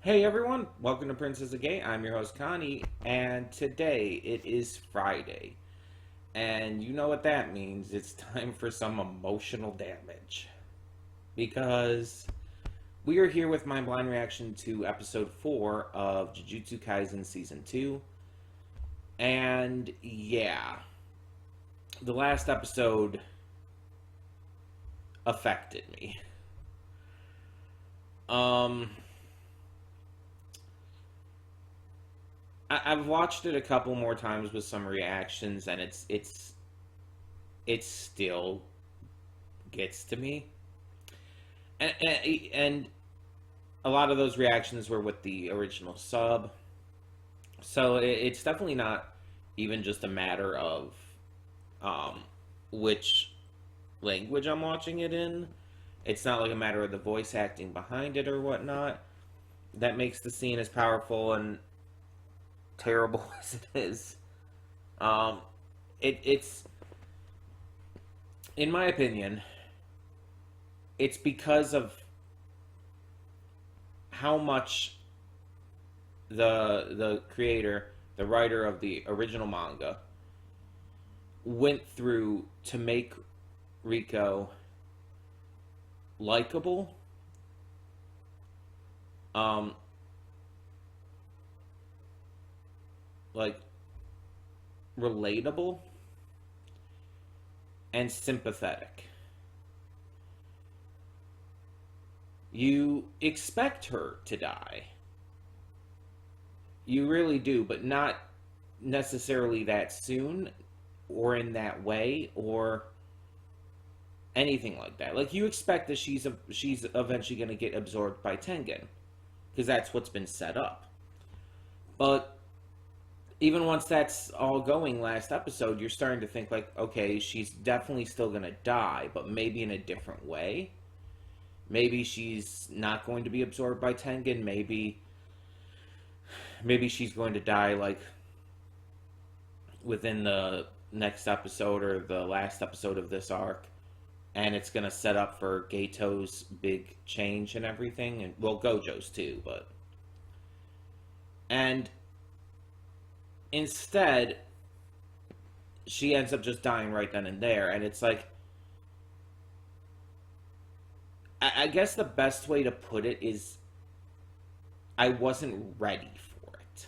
Hey everyone, welcome to Princess of Gay. I'm your host Connie, and today it is Friday. And you know what that means. It's time for some emotional damage. Because we are here with my blind reaction to episode 4 of Jujutsu Kaisen Season 2. And yeah, the last episode affected me. Um, I've watched it a couple more times with some reactions, and it still gets to me. And a lot of those reactions were with the original sub, so it's definitely not even just a matter of um, which language I'm watching it in. It's not like a matter of the voice acting behind it or whatnot. That makes the scene as powerful and terrible as it is. Um, it's in my opinion, it's because of how much the creator, the writer of the original manga, went through to make Rico likable, um, like relatable and sympathetic. You expect her to die. You really do, but not necessarily that soon or in that way or anything like that. Like you expect that she's eventually going to get absorbed by Tengen because that's what's been set up. But even once that's all going last episode, you're starting to think like, okay, she's definitely still going to die, but maybe in a different way. Maybe she's not going to be absorbed by Tengen. Maybe she's going to die like within the next episode or the last episode of this arc, and it's going to set up for Gato's big change and everything, and well, Gojo's too, but and instead she ends up just dying right then and there, and it's like, I guess the best way to put it is I wasn't ready for it.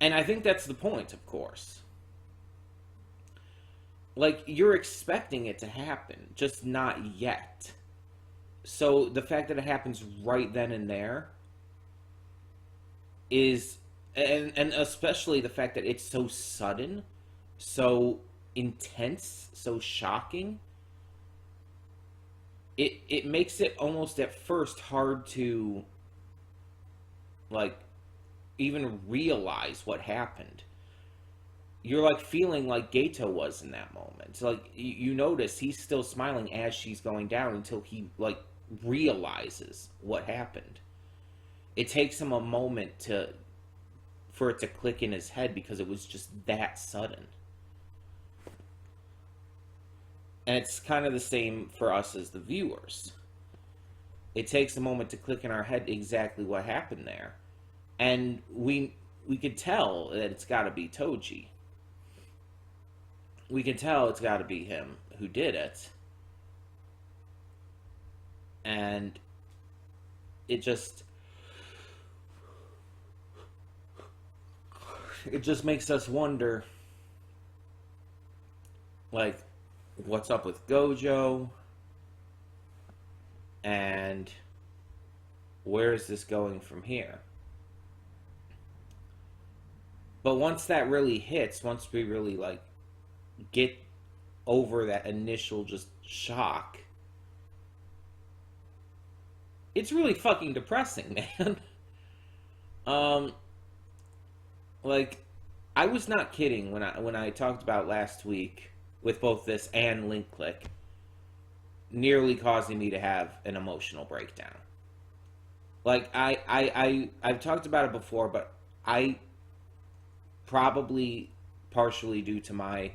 And I think that's the point, of course. Like, you're expecting it to happen, just not yet. So the fact that it happens right then and there is, and especially the fact that it's so sudden, so intense, so shocking, it makes it almost at first hard to like even realize what happened. You're like feeling like Gato was in that moment. So, like you notice he's still smiling as she's going down until he like realizes what happened. It takes him a moment for it to click in his head because it was just that sudden. And it's kind of the same for us as the viewers. It takes a moment to click in our head exactly what happened there. And we could tell that it's got to be Toji. We can tell it's got to be him who did it. And it just makes us wonder, like, what's up with Gojo, and where is this going from here? But once that really hits, once we really like get over that initial just shock, it's really fucking depressing, man. Like, I was not kidding when I talked about last week with both this and Link Click nearly causing me to have an emotional breakdown. Like, I've talked about it before, but I probably partially due to my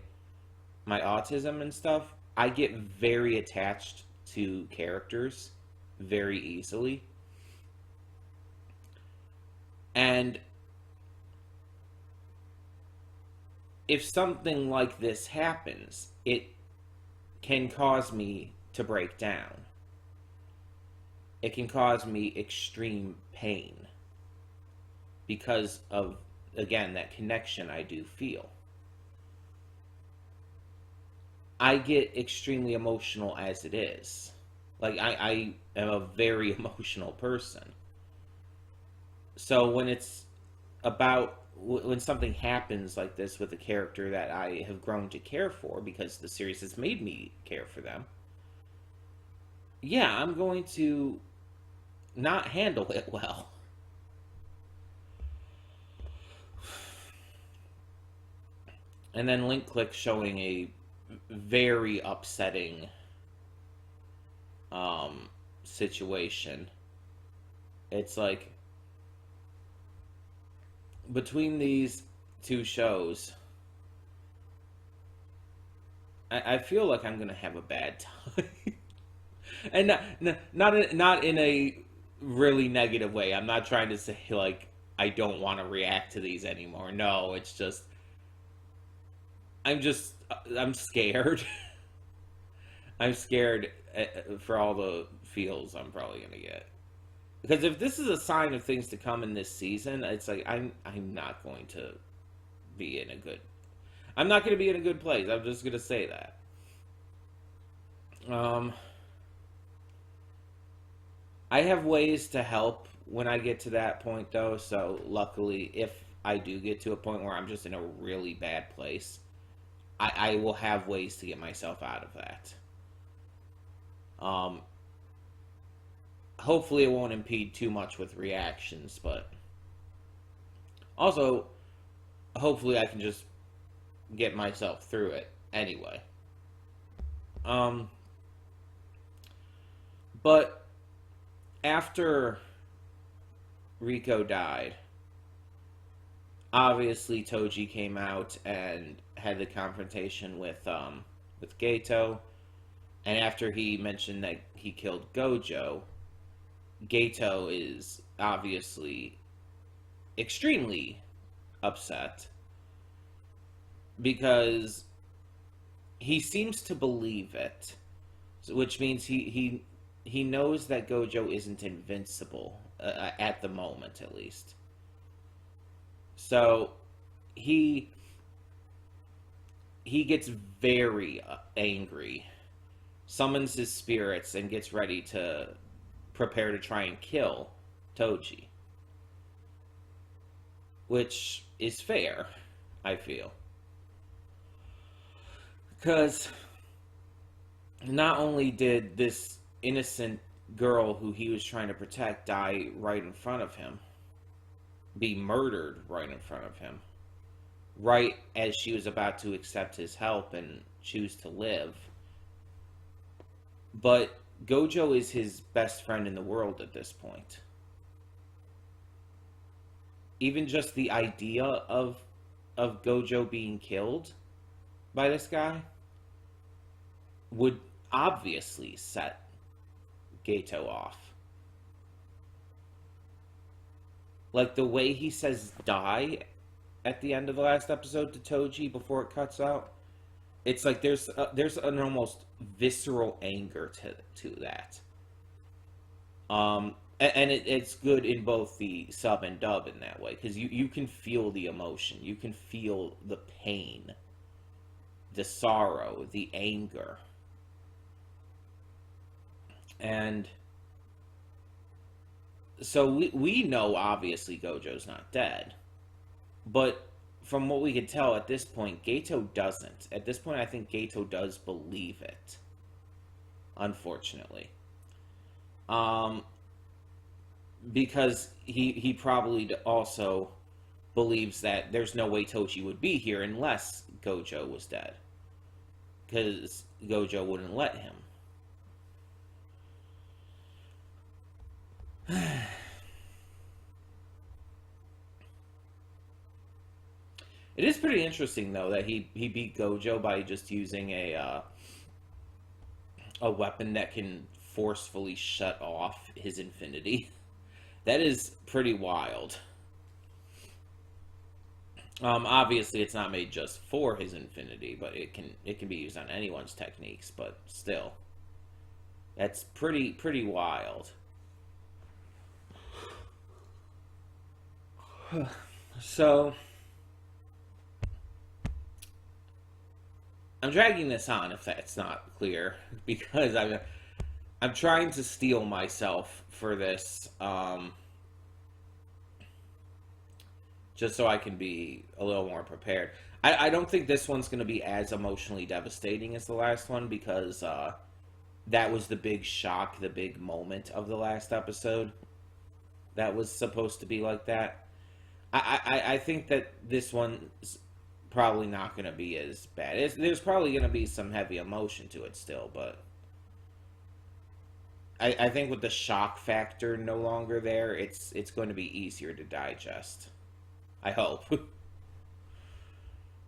autism and stuff, I get very attached to characters very easily. And if something like this happens, it can cause me to break down. It can cause me extreme pain because of, again, that connection I do feel. I get extremely emotional as it is. Like, I am a very emotional person. So when it's about, when something happens like this with a character that I have grown to care for because the series has made me care for them, yeah, I'm going to not handle it well. And then link click showing a very upsetting situation. It's like, between these two shows, I feel like I'm gonna have a bad time. And not in a really negative way. I'm not trying to say like I don't want to react to these anymore. No, it's just I'm scared. I'm scared for all the feels I'm probably gonna get. Because if this is a sign of things to come in this season, it's like I'm not going to be in a good. I'm not going to be in a good place. I'm just going to say that. I have ways to help when I get to that point, though. So luckily, if I do get to a point where I'm just in a really bad place, I will have ways to get myself out of that. Hopefully it won't impede too much with reactions, but also hopefully I can just get myself through it anyway. But after Rico died, obviously Toji came out and had the confrontation with Gato, and after he mentioned that he killed Gojo, Gato is obviously extremely upset because he seems to believe it, which means he knows that Gojo isn't invincible at the moment, at least. So he gets very angry, summons his spirits, and gets ready to prepare to try and kill Toji. Which is fair, I feel. Because not only did this innocent girl who he was trying to protect die right in front of him, be murdered right in front of him, right as she was about to accept his help and choose to live, but Gojo is his best friend in the world at this point. Even just the idea of Gojo being killed by this guy would obviously set Gato off. Like the way he says die at the end of the last episode to Toji before it cuts out, it's like there's an almost visceral anger to that. And it's good in both the sub and dub in that way, because you can feel the emotion, you can feel the pain, the sorrow, the anger. And so we know obviously Gojo's not dead, but from what we can tell at this point, Gato doesn't. At this point, I think Gato does believe it, unfortunately. Because he probably also believes that there's no way Toji would be here unless Gojo was dead, because Gojo wouldn't let him. It is pretty interesting, though, that he beat Gojo by just using a weapon that can forcefully shut off his infinity. That is pretty wild. Obviously, it's not made just for his infinity, but it can be used on anyone's techniques. But still, that's pretty wild. So, I'm dragging this on if that's not clear because I'm trying to steel myself for this. Just so I can be a little more prepared. I don't think this one's going to be as emotionally devastating as the last one because that was the big shock, the big moment of the last episode. That was supposed to be like that. I think that this one's probably not going to be as bad. There's probably going to be some heavy emotion to it still, but I think with the shock factor no longer there, it's going to be easier to digest. I hope.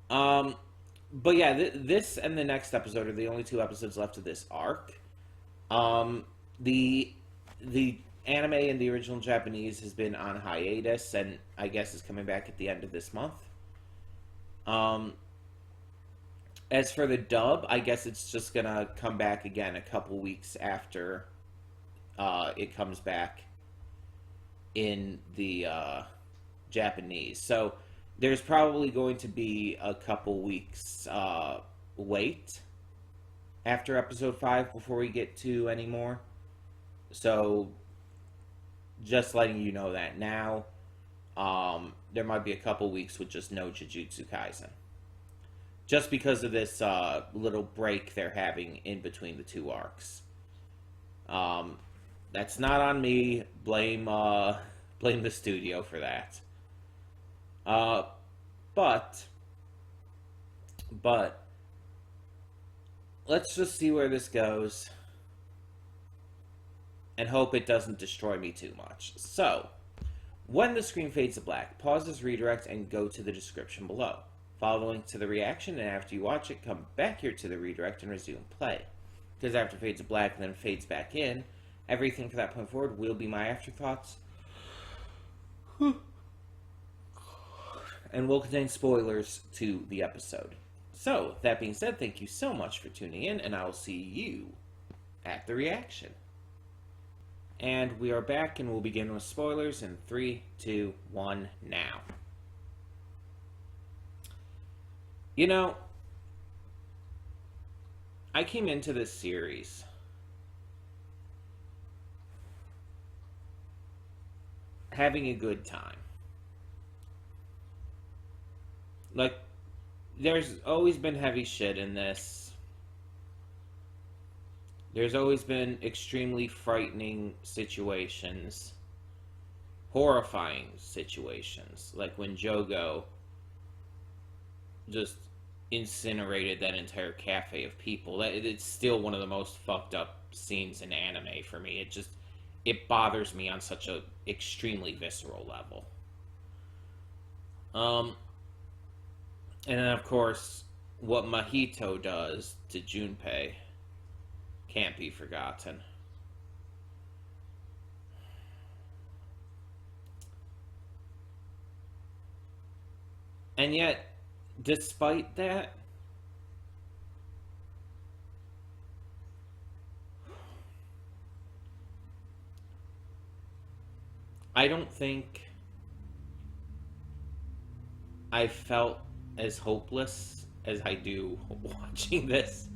But yeah, this and the next episode are the only two episodes left of this arc. The anime in the original Japanese has been on hiatus, and I guess is coming back at the end of this month. As for the dub, I guess it's just gonna come back again a couple weeks after it comes back in the Japanese. So there's probably going to be a couple weeks wait after episode 5 before we get to any more. So just letting you know that now. There might be a couple weeks with just no Jujutsu Kaisen. Just because of this little break they're having in between the two arcs. That's not on me. Blame the studio for that. But let's just see where this goes and hope it doesn't destroy me too much. So, when the screen fades to black, pause this redirect and go to the description below. Follow the link to the reaction, and after you watch it, come back here to the redirect and resume play. Because after it fades to black and then fades back in, everything from that point forward will be my afterthoughts. And will contain spoilers to the episode. So, that being said, thank you so much for tuning in, and I will see you at the reaction. And we are back, and we'll begin with spoilers in 3, 2, 1, now. You know, I came into this series having a good time. Like, there's always been heavy shit in this. There's always been extremely frightening situations. Horrifying situations. Like when Jogo just incinerated that entire cafe of people. It's still one of the most fucked up scenes in anime for me. It bothers me on such a extremely visceral level. And then, of course, what Mahito does to Junpei can't be forgotten. And yet, despite that, I don't think I felt as hopeless as I do watching this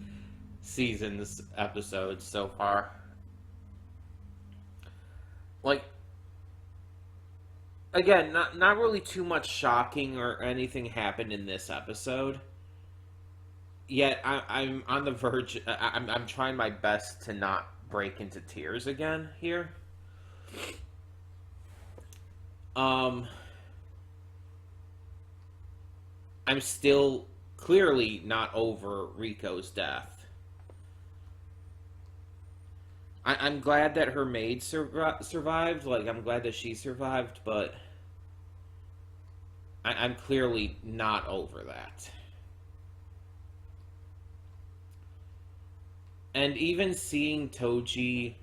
season's episodes so far. Like, again, not really too much shocking or anything happened in this episode. Yet I'm on the verge. I'm trying my best to not break into tears again here. I'm still clearly not over Riko's death. I'm glad that her maid survived. Like, I'm glad that she survived, but I'm clearly not over that. And even seeing Toji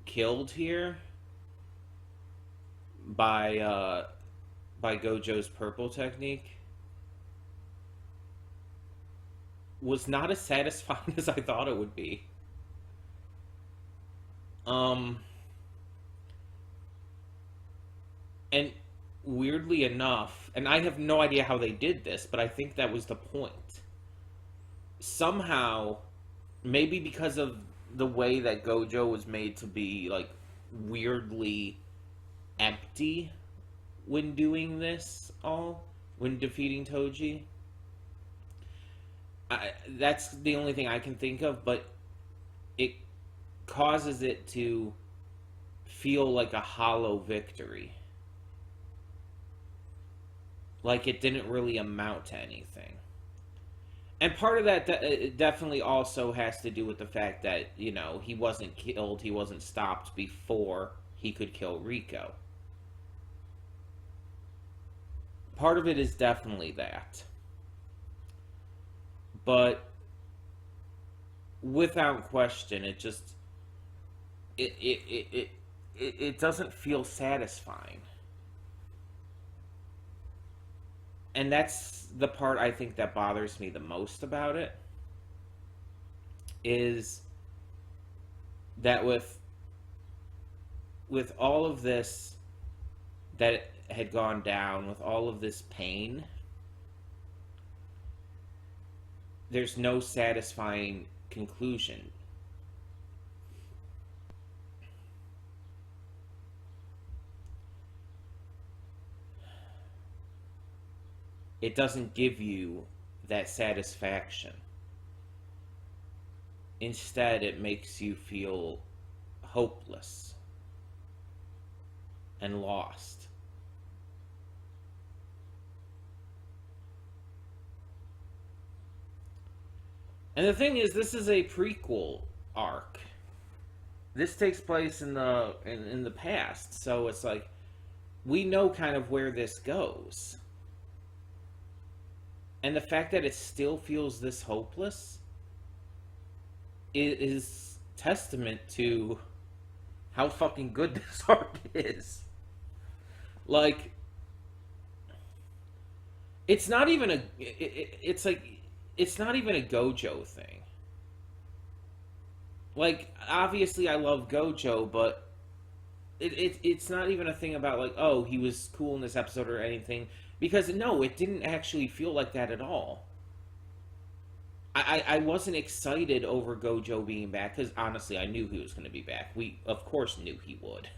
killed here by Gojo's purple technique was not as satisfying as I thought it would be. Um, and weirdly enough, and I have no idea how they did this, but I think that was the point. Somehow, maybe because of the way that Gojo was made to be like weirdly empty when doing this all, when defeating Toji. That's the only thing I can think of, but it causes it to feel like a hollow victory. Like it didn't really amount to anything. And part of that definitely also has to do with the fact that, you know, he wasn't killed, he wasn't stopped before he could kill Rico. Part of it is definitely that. But without question, it just it doesn't feel satisfying. And that's the part I think that bothers me the most about it, is that with all of this that had gone down, with all of this pain, there's no satisfying conclusion. It doesn't give you that satisfaction. Instead, it makes you feel hopeless and lost. And the thing is, this is a prequel arc. This takes place in the past, so it's like we know kind of where this goes. And the fact that it still feels this hopeless is testament to how fucking good this arc is. Like, it's not even a. It's like, it's not even a Gojo thing. Like, obviously I love Gojo, but it's not even a thing about like, oh, he was cool in this episode or anything. Because no, it didn't actually feel like that at all. I wasn't excited over Gojo being back, because honestly, I knew he was going to be back. We, of course, knew he would.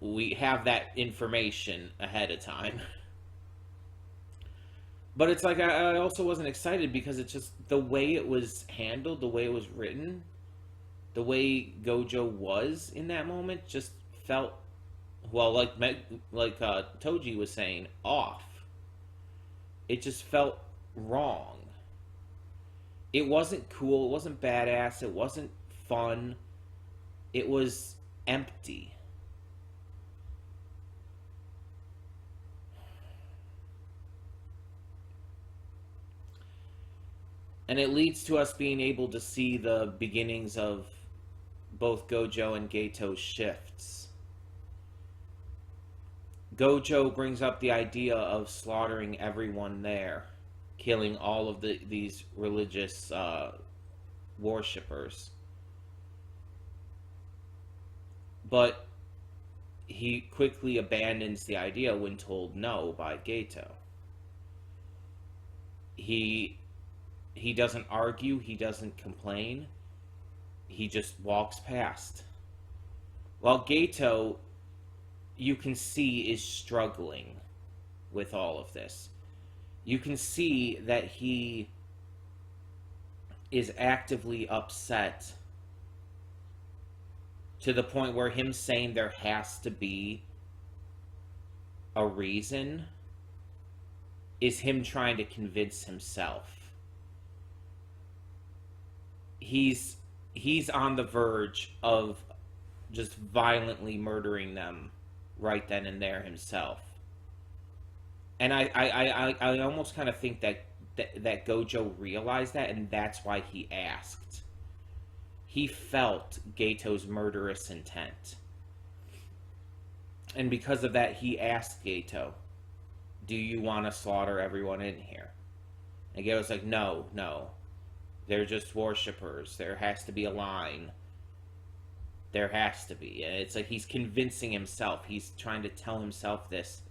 We have that information ahead of time. But it's like, I also wasn't excited because it's just the way it was handled, the way it was written, the way Gojo was in that moment just felt, well, like Toji was saying, off. It just felt wrong. It wasn't cool, it wasn't badass, it wasn't fun. It was empty. And it leads to us being able to see the beginnings of both Gojo and Geito's shifts. Gojo brings up the idea of slaughtering everyone there, killing all of these religious worshippers. But he quickly abandons the idea when told no by Geito. He doesn't argue, he doesn't complain, he just walks past. While Geito, you can see, is struggling with all of this. You can see that he is actively upset to the point where him saying there has to be a reason is him trying to convince himself. He's on the verge of just violently murdering them right then and there himself. And I almost kind of think that that Gojo realized that, and that's why he asked. He felt Gato's murderous intent. And because of that, he asked Gato, do you want to slaughter everyone in here? And Gato's like, no. They're just worshippers. There has to be a line. There has to be. And it's like he's convincing himself. He's trying to tell himself this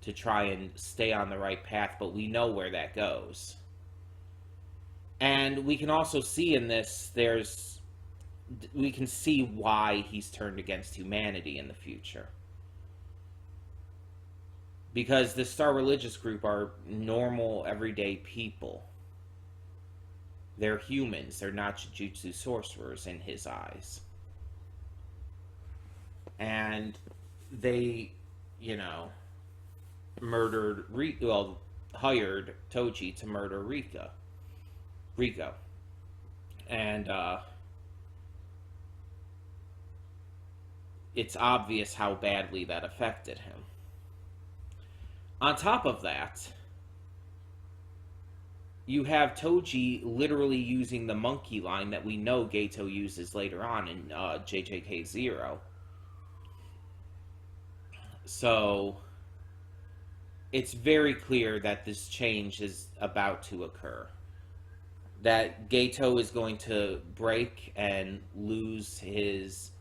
to try and stay on the right path, but we know where that goes. And we can also see in this, we can see why he's turned against humanity in the future. Because the Star Religious group are normal, everyday people. They're humans. They're not Jujutsu sorcerers in his eyes. And they, hired Toji to murder Rico. And it's obvious how badly that affected him. On top of that, you have Toji literally using the monkey line that we know Gato uses later on in JJK0. So it's very clear that this change is about to occur. That Gato is going to break and lose his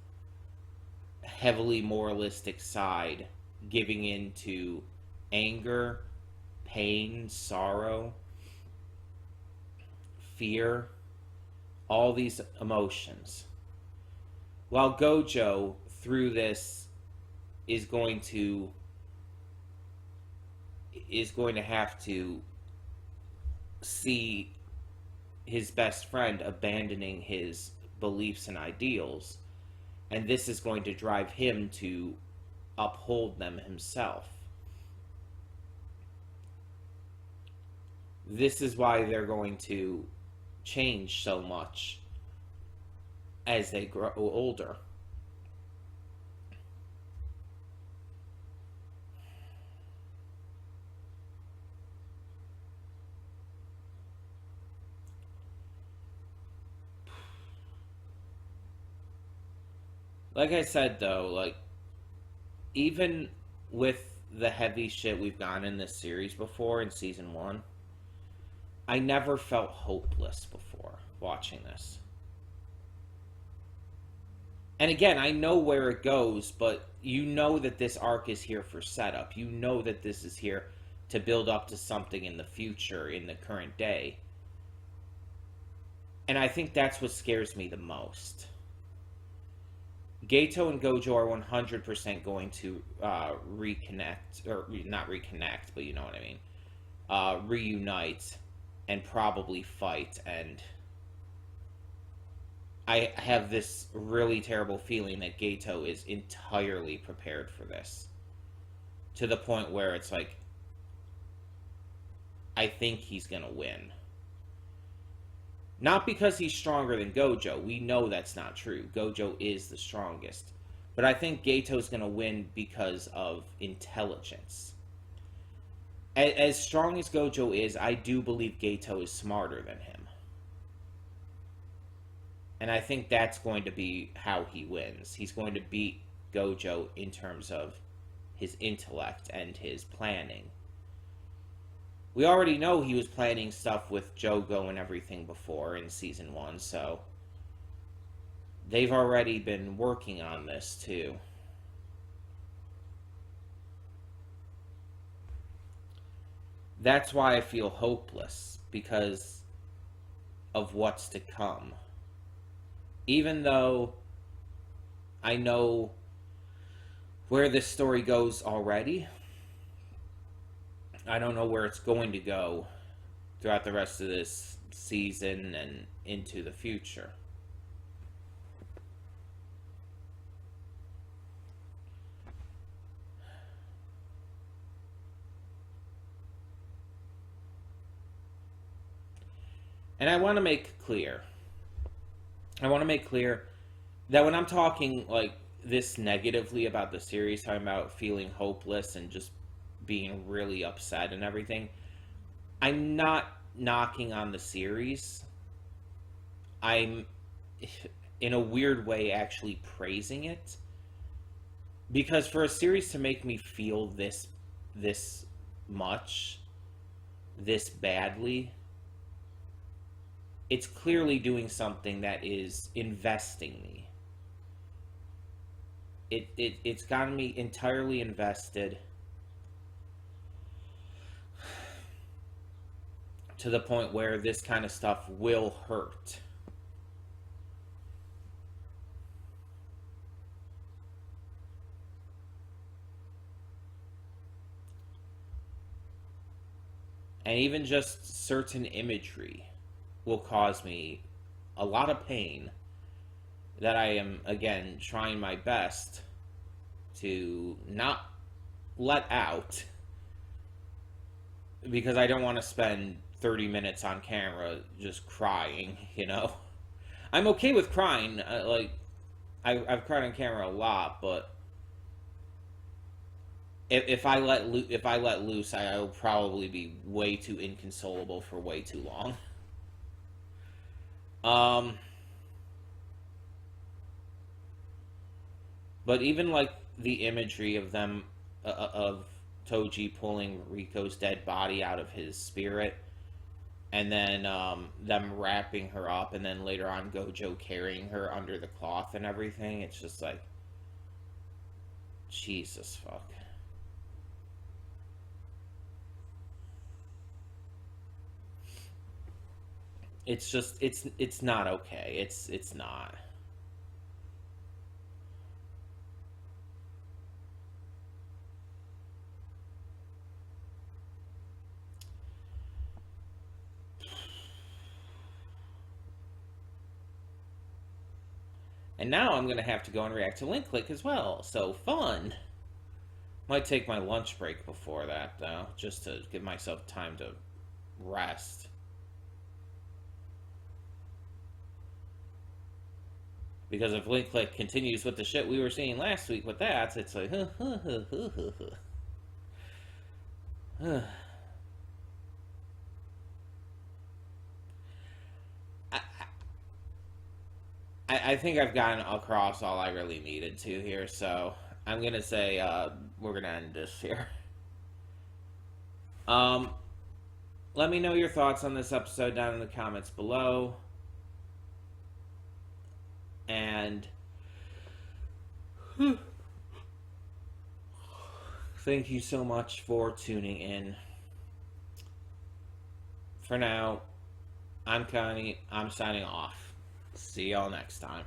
heavily moralistic side, giving in to anger, pain, sorrow, fear, all these emotions. While Gojo, through this, is going to have to see his best friend abandoning his beliefs and ideals, and this is going to drive him to uphold them himself. This is why they're going to change so much as they grow older. Like I said, though, even with the heavy shit we've gotten in this series before in season 1, I never felt hopeless before watching this. And again, I know where it goes, but you know that this arc is here for setup. You know that this is here to build up to something in the future, in the current day. And I think that's what scares me the most. Gato and Gojo are 100% going to reconnect, or not reconnect, but you know what I mean, reunite and probably fight. And I have this really terrible feeling that Gato is entirely prepared for this, to the point where it's like, I think he's gonna win. Not because he's stronger than Gojo. We know that's not true. Gojo is the strongest. But I think Gato's going to win because of intelligence. As strong as Gojo is, I do believe Gato is smarter than him. And I think that's going to be how he wins. He's going to beat Gojo in terms of his intellect and his planning. We already know he was planning stuff with Jogo and everything before in season 1, so they've already been working on this too. That's why I feel hopeless, because of what's to come. Even though I know where this story goes already, I don't know where it's going to go throughout the rest of this season and into the future. And I want to make clear that when I'm talking this negatively about the series, talking about feeling hopeless and just being really upset and everything, I'm not knocking on the series. I'm, in a weird way, actually praising it, because for a series to make me feel this much, this badly, it's clearly doing something that is investing me. It's gotten me entirely invested to the point where this kind of stuff will hurt. And even just certain imagery will cause me a lot of pain that I am, again, trying my best to not let out, because I don't want to spend 30 minutes on camera just crying, you know? I'm okay with crying. I've cried on camera a lot, but if I let loose, I will probably be way too inconsolable for way too long. Um, but even like the imagery of them of Toji pulling Riko's dead body out of his spirit, and then them wrapping her up, and then later on Gojo carrying her under the cloth and everything. It's just like, Jesus fuck. It's just it's not okay. It's not. And now I'm gonna have to go and react to Link Click as well. So fun. Might take my lunch break before that though, just to give myself time to rest. Because if Link Click continues with the shit we were seeing last week with that, it's like, I, I think I've gotten across all I really needed to here, so I'm gonna say we're gonna end this here. Um, Let me know your thoughts on this episode down in the comments below, and thank you so much for tuning in. For now, I'm Connie. I'm signing off. See y'all next time.